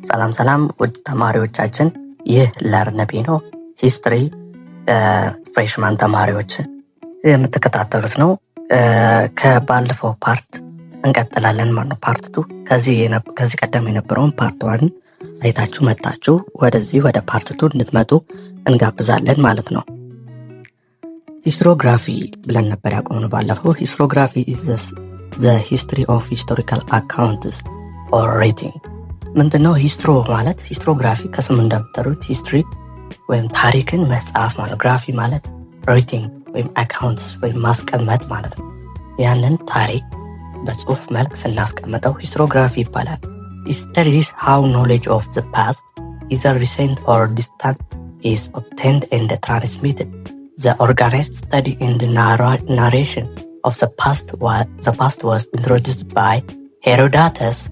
ሰላም ውድ ተማሪዎቻችን፣ ይህ ለርነቢ ነው። ሂስትሪ ፍሬሽማን ተማሪዎች የምትከታተሉት ነው። ከባለፈው ፓርት እንቀጥላለን ማለት ነው። ፓርት 2 ከዚህ ቀደም የነበረውን ፓርት 1 አይታችሁ መጣችሁ ወደዚህ ወደ ፓርት 2 እንድትመጡ እንጋብዛለን ማለት ነው። ሂስትሮግራፊ ብለን ነበር ያቆምነው ባለፈው። ሂስትሮግራፊ is the history of historical accounts or writing። ምንድነው ሂስትሮ ማለት? ሂስትሮግራፊ ከስሙ እንደምትጠሩት ሂስትሪ ወይም ታሪክን መጽሐፍ ማለት፣ ግራፊ ማለት ራይቲንግ ወይም አካውንትስ ወይም ማስቀመጥ ማለት ነው። ያንን ታሪክ በጽሁፍ መልክ ስናስቀምጠው ሂስትሮግራፊ ይባላል። It studies how knowledge of the past, either recent or distant, is obtained and transmitted. The organized study in the narration of the past was introduced by Herodotus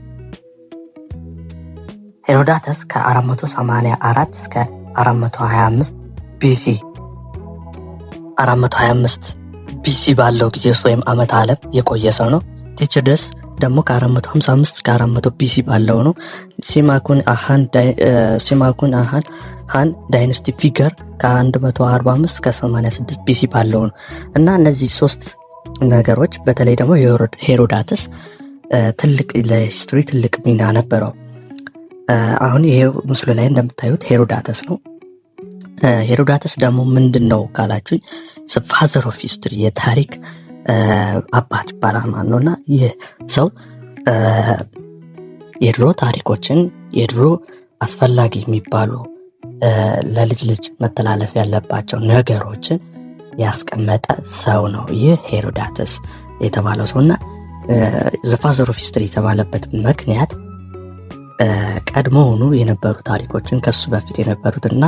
ከ484 እስከ 425 ቢሲ 425 ቢሲ ባለው ጊዜ ውስጥ ወይም ዓመተ ዓለም የቆየ ሰው ነው። ቴዎዶረስ ደግሞ ከ455 እስከ 400 ቢሲ ባለው ነው። ሲማኩን ሃን ዳይነስቲ ፊገር ከ145 እስከ 86 ቢሲ ባለው ነው። እና እነዚህ ሶስት ነገሮች በተለይ ደግሞ ሄሮዳተስ ትልቅ ለሂስትሪ ትልቅ ሚና ነበረው። አሁን ይሄ ምስሉ ላይ እንደምታዩት ሄሮዳተስ ነው። ሄሮዳተስ ደግሞ ምንድነው ካላችሁኝ ፋዘር ኦፍ ሂስትሪ የታሪክ አባት ይባላል ማለት ነው። እና ይህ ሰው የድሮ ታሪኮችን የድሮ አስፈላጊ የሚባሉ ለልጅ ልጅ መተላለፍ ያለባቸው ነገሮችን ያስቀመጠ ሰው ነው ይህ ሄሮዳተስ የተባለው ሰው። እና ፋዘር ኦፍ ሂስትሪ የተባለበት ምክንያት ቀድሞውኑ የነበሩ ታሪኮችን ከሱ በፊት የነበሩትና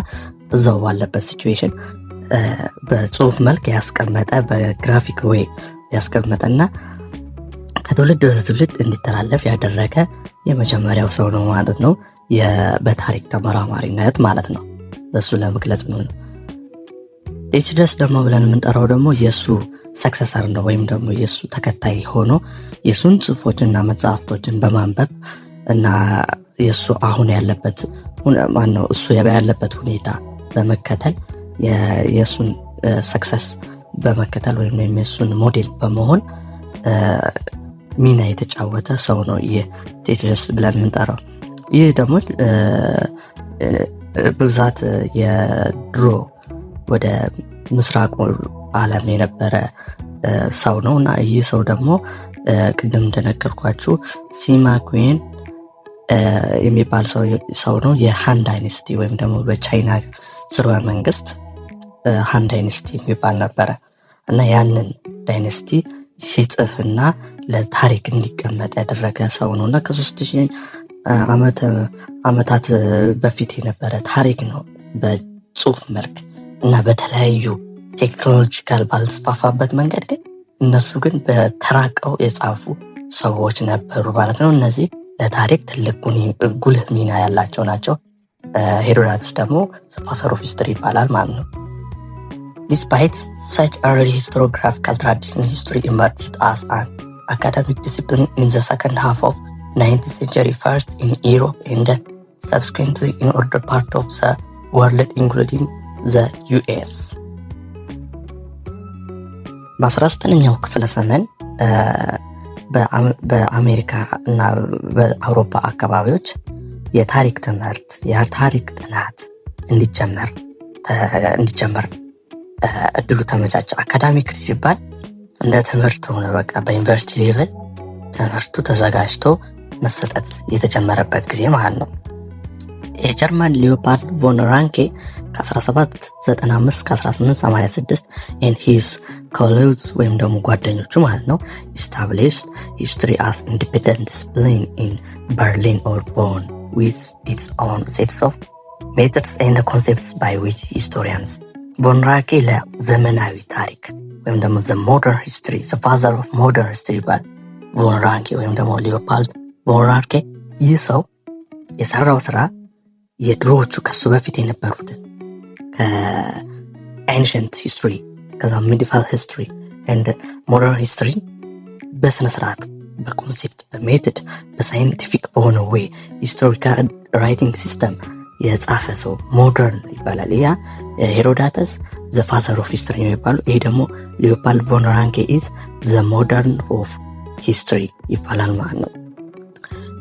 እዛው ባለበት ሲቹዌሽን በጽሁፍ መልክ ያስቀመጠ፣ በግራፊክ ወይ ያስቀመጠና ከትውልድ ወደ ትውልድ እንዲተላለፍ ያደረገ የመጀመሪያው ሰው ነው ማለት ነው። በታሪክ ተመራማሪነት ማለት ነው። በሱ ለመግለጽ ነው። ቴዎዶረስ ደግሞ ብለን የምንጠራው ደግሞ የሱ ሰክሰሰር ነው፣ ወይም ደግሞ የሱ ተከታይ ሆኖ የሱን ጽሁፎችና መጽሐፍቶችን በማንበብ እና የሱ አሁን ያለበት እሱ ያለበት ሁኔታ በመከተል የሱን ሰክሰስ በመከተል ወይም የሱን ሞዴል በመሆን ሚና የተጫወተ ሰው ነው ይህ ቴዎዶረስ ብለን የምንጠራው። ይህ ደግሞ በብዛት የድሮ ወደ ምስራቁ ዓለም የነበረ ሰው ነው። እና ይህ ሰው ደግሞ ቅድም እንደነገርኳችሁ ሲማኩን የሚባል ሰው ነው። የሃን ዳይነስቲ ወይም ደግሞ በቻይና ስርወ መንግስት ሃን ዳይነስቲ የሚባል ነበረ። እና ያንን ዳይነስቲ ሲጽፍና ለታሪክ እንዲቀመጥ ያደረገ ሰው ነው። እና ከ3000 ዓመታት በፊት የነበረ ታሪክ ነው በጽሁፍ መልክ እና በተለያዩ ቴክኖሎጂካል ባልተስፋፋበት መንገድ ግን እነሱ ግን በተራቀው የጻፉ ሰዎች ነበሩ ማለት ነው። እነዚህ ለታሪክ ትልቅ ጉልህ ሚና ያላቸው ናቸው። ሄሮዳተስ ደግሞ ፋዘር ኦፍ ሂስትሪ ይባላል ማለት ነው። Despite such early historiographical tradition, history emerged as an academic discipline in the second half of 19th century, first in Europe and subsequently in other parts of the world including the US. በ19ኛው ክፍለ ዘመን በአሜሪካ እና በአውሮፓ አካባቢዎች የታሪክ ትምህርት የታሪክ ጥናት እንዲጀመር እድሉ ተመቻቸ። አካዳሚክ ሲባል እንደ ትምህርት ሆነ፣ በቃ በዩኒቨርሲቲ ሌቭል ትምህርቱ ተዘጋጅቶ መሰጠት የተጀመረበት ጊዜ ማለት ነው። የጀርመን ሊዮፖልድ ቮን ራንኬ ከ1795 ከ1886 and his colleagues ወይም ደግሞ ጓደኞቹ ማለት ነው established history as independent discipline in Berlin or Bonn with its own sets of methods and concepts by which historians ቮን ራንኬ ለዘመናዊ ታሪክ ወይም ደግሞ the modern history the father of modern history ይባል ቮን ራንኬ ወይም ደግሞ ሊዮፖልድ ቮን ራንኬ። ይህ ሰው የሰራው ስራ የድሮዎቹ ከሱ በፊት የነበሩትን ከኤንሸንት ሂስትሪ ከዛ ሚዲቫል ሂስትሪ and modern history በስነ ስርዓት በኮንሴፕት በሜቶድ በሳይንቲፊክ በሆነ ወይ ሂስቶሪካል ራይቲንግ ሲስተም የጻፈ ሰው ሞደርን ይባላል። ያ ሄሮዳተስ ዘ ፋዘር ኦፍ ሂስትሪ የሚባለው፣ ይሄ ደግሞ ሊዮፖልድ ቮን ራንኬ ኢዝ ዘ ሞደርን ኦፍ ሂስትሪ ይባላል ማለት ነው።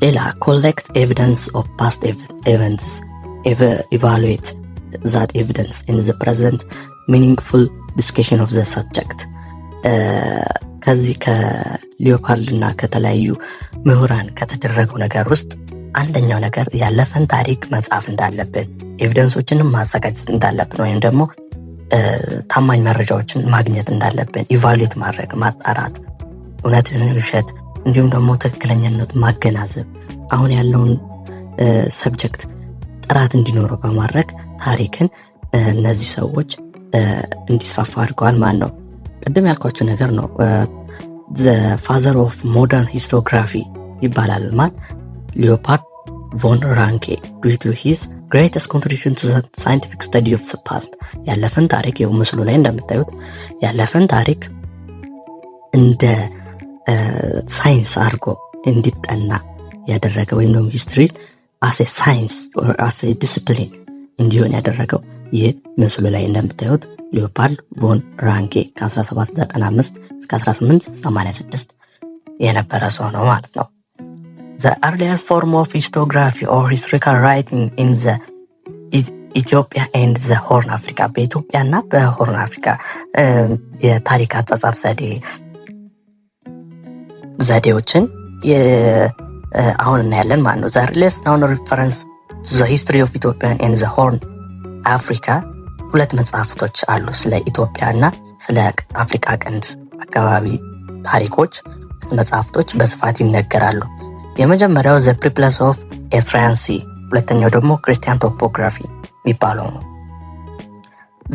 ሌላ ኮሌክት ኤቪደንስ ኦፍ ፓስት ኤቨንትስ ኢቫሉዌት ዛት ኤቪደንስ ኢን ዘ ፕሬዘንት ሚኒንግፉል ዲስከሽን ኦፍ ዘ ሰብጀክት። ከዚህ ከሊዮፖልድ እና ከተለያዩ ምሁራን ከተደረገው ነገር ውስጥ አንደኛው ነገር ያለፈን ታሪክ መጻፍ እንዳለብን፣ ኤቪደንሶችንም ማዘጋጀት እንዳለብን፣ ወይም ደግሞ ታማኝ መረጃዎችን ማግኘት እንዳለብን፣ ኢቫሉዌት ማድረግ፣ ማጣራት፣ እውነትን ውሸት፣ እንዲሁም ደግሞ ትክክለኛነት ማገናዘብ፣ አሁን ያለውን ሰብጀክት ጥራት እንዲኖረው በማድረግ ታሪክን እነዚህ ሰዎች እንዲስፋፋ አድርገዋል ማለት ነው። ቅድም ያልኳቸው ነገር ነው። ዘ ፋዘር ኦፍ ሞደርን ሂስቶግራፊ ይባላል ማለት ሊዮፖልድ ቮን ራንኬ due to his greatest contribution to the scientific study of the past። ያለፈን ታሪክ ይኸው ምስሉ ላይ እንደምታዩት ያለፈን ታሪክ እንደ ሳይንስ አድርጎ እንዲጠና ያደረገ ወይም ደግሞ ሂስትሪ አስ ኤ ሳይንስ ኦር አስ ኤ ዲሲፕሊን እንዲሆን ያደረገው ይህ ምስሉ ላይ እንደምታዩት ሊዮፖልድ ቮን ራንኬ ከ1795 እስከ 1886 የነበረ ሰው ነው ማለት ነው። The earlier form of historiography or historical writing in the Ethiopia and the Horn Africa በኢትዮጵያ እና በሆርን አፍሪካ የታሪክ አጻጻፍ ዘዴዎችን አሁን እናያለን ማለት ነው። The earliest known reference to the history of Ethiopia and the Horn Africa ሁለት መጽሐፍቶች አሉ። ስለ ኢትዮጵያ እና ስለ አፍሪካ ቀንድ አካባቢ ታሪኮች መጽሐፍቶች በስፋት ይነገራሉ። የመጀመሪያው ዘ ፕሪፕለስ ኦፍ ኤርትራያን ሲ፣ ሁለተኛው ደግሞ ክርስቲያን ቶፖግራፊ የሚባለው ነው።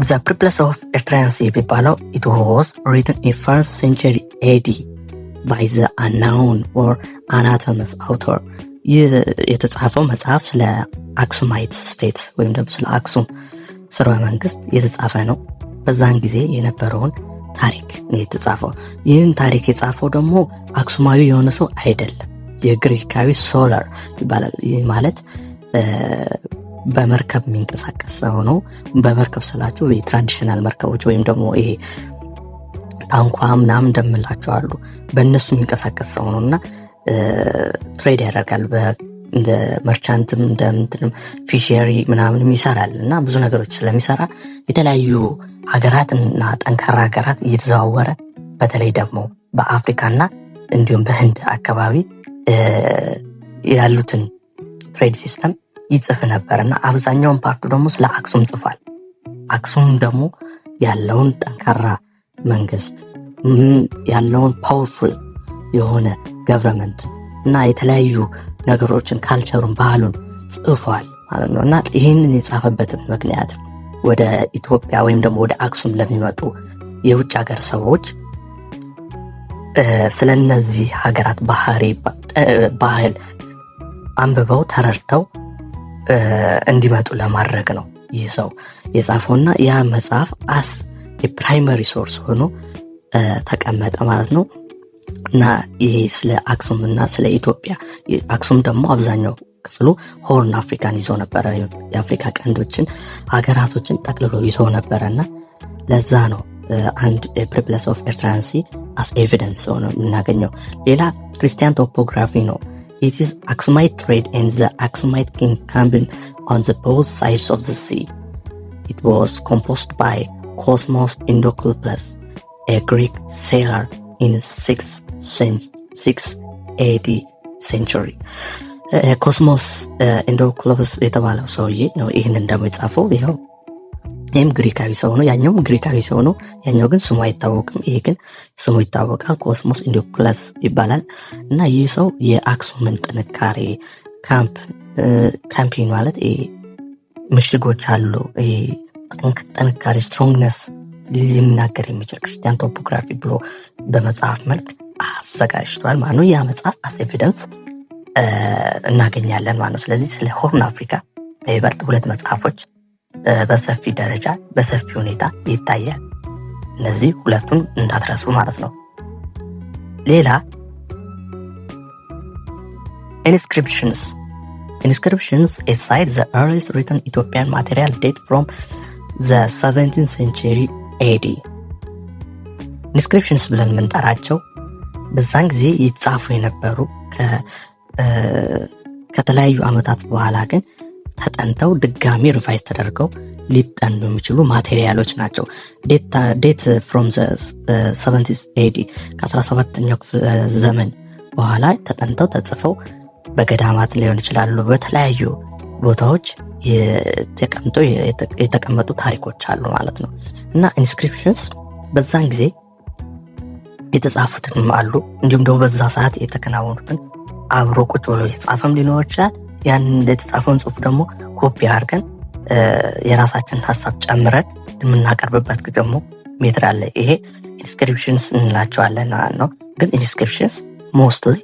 ዘ ፕሪፕለስ ኦፍ ኤርትራያን ሲ የሚባለው it was written in 1st century AD by the unknown or anonymous author። ይህ የተጻፈው መጽሐፍ ስለ አክሱማይት ስቴት ወይም ደግሞ ስለ አክሱም ስርወ መንግስት የተጻፈ ነው። በዛን ጊዜ የነበረውን ታሪክ ነው የተጻፈው። ይህን ታሪክ የጻፈው ደግሞ አክሱማዊ የሆነ ሰው አይደለም፣ የግሪካዊ ሶለር ይባላል። ይህ ማለት በመርከብ የሚንቀሳቀስ ሰው ነው። በመርከብ ስላችሁ የትራዲሽናል መርከቦች ወይም ደግሞ ይሄ ታንኳ ምናምን እንደምላቸው አሉ፣ በእነሱ የሚንቀሳቀስ ሰው ነው እና ትሬድ ያደርጋል። እንደ መርቻንትም እንደምትንም ፊሸሪ ምናምንም ይሰራል እና ብዙ ነገሮች ስለሚሰራ የተለያዩ ሀገራትና ጠንካራ ሀገራት እየተዘዋወረ በተለይ ደግሞ በአፍሪካና እንዲሁም በህንድ አካባቢ ያሉትን ትሬድ ሲስተም ይጽፍ ነበር እና አብዛኛውን ፓርቱ ደግሞ ስለ አክሱም ጽፏል። አክሱም ደግሞ ያለውን ጠንካራ መንግስት ያለውን ፓወርፉል የሆነ ገቨርንመንት እና የተለያዩ ነገሮችን ካልቸሩን፣ ባህሉን ጽፏል ማለት ነው እና ይህንን የጻፈበትን ምክንያት ወደ ኢትዮጵያ ወይም ደግሞ ወደ አክሱም ለሚመጡ የውጭ ሀገር ሰዎች ስለነዚህ ሀገራት ባህል አንብበው ተረድተው እንዲመጡ ለማድረግ ነው ይህ ሰው የጻፈውና ያ መጽሐፍ አስ የፕራይመሪ ሶርስ ሆኖ ተቀመጠ ማለት ነው እና ይሄ ስለ አክሱም እና ስለ ኢትዮጵያ፣ አክሱም ደግሞ አብዛኛው ክፍሉ ሆርን አፍሪካን ይዞ ነበረ። የአፍሪካ ቀንዶችን ሀገራቶችን ጠቅልሎ ይዞ ነበረና ለዛ ነው አንድ ፕሪፕለስ ኦፍ ኤርትራያን ሲ አስ ኤቪደንስ ሆኖ የምናገኘው። ሌላ ክርስቲያን ቶፖግራፊ ነው። It is Aksumite trade and the Aksumite king camping on the both sides of the sea. It was composed by Cosmos Indocletus, a Greek sailor in 6th AD century. ኮስሞስ ኢንዶክሎፐስ የተባለው ሰውዬ ነው ይህንን ደግሞ የጻፈው። ይህም ግሪካዊ ሰው ነው፣ ያኛውም ግሪካዊ ሰው ነው። ያኛው ግን ስሙ አይታወቅም፣ ይሄ ግን ስሙ ይታወቃል። ኮስሞስ ኢንዶክለስ ይባላል እና ይህ ሰው የአክሱምን ጥንካሬ ካምፒንግ ማለት ምሽጎች አሉ፣ ጥንካሬ ስትሮንግነስ ሊናገር የሚችል ክርስቲያን ቶፖግራፊ ብሎ በመጽሐፍ መልክ አዘጋጅቷል ማለት ነው። ያ መጽሐፍ አስ ኤቪደንስ እናገኛለን ማለት ነው። ስለዚህ ስለ ሆርን አፍሪካ በይበልጥ ሁለት መጽሐፎች በሰፊ ደረጃ በሰፊ ሁኔታ ይታያል። እነዚህ ሁለቱን እንዳትረሱ ማለት ነው። ሌላ inscriptions aside the earliest written Ethiopian material date from the 17th century AD. inscriptions ብለን የምንጠራቸው በዛን ጊዜ ይጻፉ የነበሩ ከተለያዩ ዓመታት በኋላ ግን ተጠንተው ድጋሚ ሪቫይዝ ተደርገው ሊጠኑ የሚችሉ ማቴሪያሎች ናቸው። ዴት ፍሮም ዘ 70th AD ከ17ኛው ክፍለ ዘመን በኋላ ተጠንተው ተጽፈው በገዳማት ሊሆን ይችላሉ፣ በተለያዩ ቦታዎች የተቀመጡ ታሪኮች አሉ ማለት ነው። እና ኢንስክሪፕሽንስ በዛን ጊዜ የተጻፉትንም አሉ፣ እንዲሁም ደግሞ በዛ ሰዓት የተከናወኑትን አብሮ ቁጭ ብሎ የጻፈም ሊኖር ይችላል። ያንን የተጻፈውን ጽሑፍ ደግሞ ኮፒ አድርገን የራሳችንን ሀሳብ ጨምረን የምናቀርብበት ደግሞ ሜትር አለ። ይሄ ኢንስክሪፕሽንስ እንላቸዋለን ማለት ነው። ግን ኢንስክሪፕሽንስ ሞስትሊ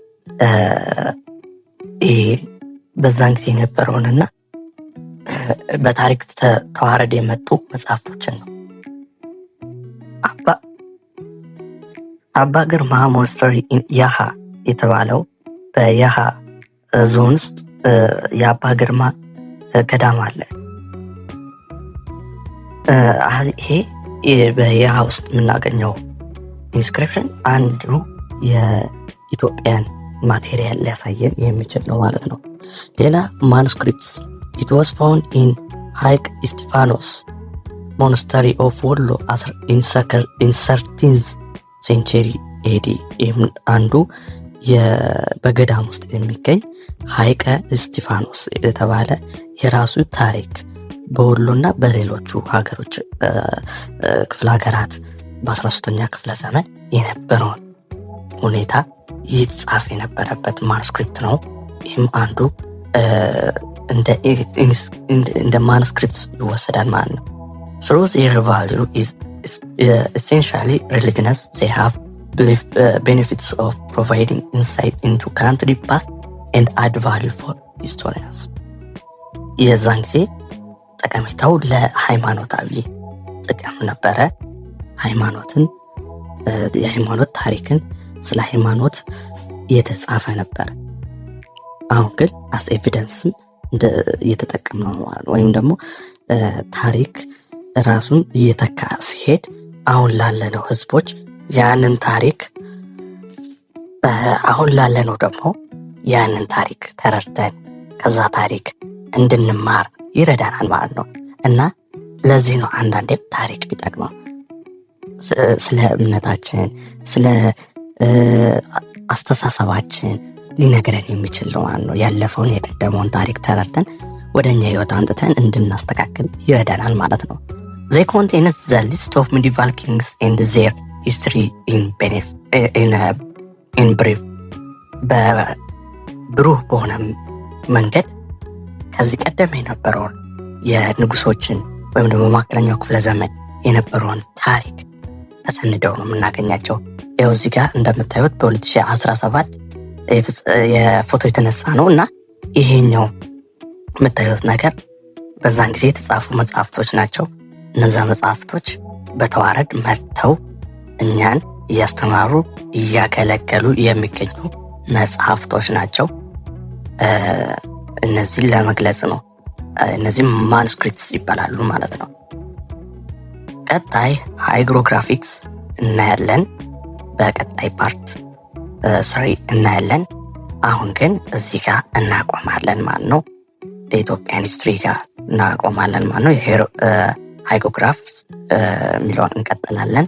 በዛን ጊዜ የነበረውንና በታሪክ ተዋረድ የመጡ መጽሐፍቶችን ነው። አባ ግርማ ሞናስተሪ ኢን ያሃ የተባለው በያሃ ዞን ውስጥ የአባ ግርማ ገዳም አለ። ይሄ በያሃ ውስጥ የምናገኘው ኢንስክሪፕሽን አንዱ የኢትዮጵያን ማቴሪያል ሊያሳየን የሚችል ነው ማለት ነው። ሌላ ማኑስክሪፕትስ it was found in ሐይቅ እስጢፋኖስ ሞናስተሪ ኦፍ ወሎ in 13th century AD። ይህም አንዱ በገዳም ውስጥ የሚገኝ ሐይቀ እስጢፋኖስ የተባለ የራሱ ታሪክ በወሎና በሌሎቹ ሀገሮች ክፍለ ሀገራት በ13ኛ ክፍለ ዘመን የነበረውን ሁኔታ ይጻፍ የነበረበት ማኑስክሪፕት ነው። ይህም አንዱ እንደ ማኑስክሪፕት ይወሰዳል ማለት ነው። through their value is essentially religious, they have benefits of providing insight into country past and add value for historians። የዛን ጊዜ ጠቀሜታው ለሃይማኖታዊ ጥቅም ነበረ። የሃይማኖት ታሪክን ስለ ሃይማኖት የተጻፈ ነበር። አሁን ግን አስ ኤቪደንስም እየተጠቀምነው ነው ወይም ደግሞ ታሪክ ራሱን እየተካ ሲሄድ አሁን ላለነው ህዝቦች ያንን ታሪክ አሁን ላለነው ደግሞ ያንን ታሪክ ተረድተን ከዛ ታሪክ እንድንማር ይረዳናል ማለት ነው። እና ለዚህ ነው አንዳንዴም ታሪክ ቢጠቅመው ስለ እምነታችን ስለ አስተሳሰባችን ሊነግረን የሚችል ነው ማለት ነው። ያለፈውን የቀደመውን ታሪክ ተረድተን ወደኛ ህይወት አንጥተን እንድናስተካክል ይረዳናል ማለት ነው። They contain the list of medieval kings and their history in brief። በብሩህ በሆነ መንገድ ከዚህ ቀደም የነበረውን የንጉሶችን ወይም ደግሞ መካከለኛው ክፍለ ዘመን የነበረውን ታሪክ ተሰንደው ነው የምናገኛቸው። ያው እዚህ ጋር እንደምታዩት በ2017 የፎቶ የተነሳ ነው እና ይሄኛው የምታዩት ነገር በዛን ጊዜ የተጻፉ መጽሐፍቶች ናቸው። እነዛ መጽሐፍቶች በተዋረድ መጥተው እኛን እያስተማሩ እያገለገሉ የሚገኙ መጽሐፍቶች ናቸው። እነዚህን ለመግለጽ ነው። እነዚህ ማኑስክሪፕትስ ይባላሉ ማለት ነው። ቀጣይ ሃይግሮግራፊክስ እናያለን። በቀጣይ ፓርት እናያለን። አሁን ግን እዚህ ጋር እናቆማለን ማለት ነው። የኢትዮጵያን ሂስትሪ ጋር እናቆማለን ማለት ነው። ሃይግሮግራፍስ የሚለውን እንቀጥላለን።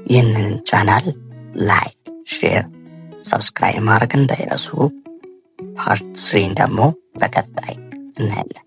ይህንን ቻናል ላይክ፣ ሼር፣ ሰብስክራይብ ማድረግ እንዳይረሱ። ፓርት 3 ደግሞ በቀጣይ እናያለን።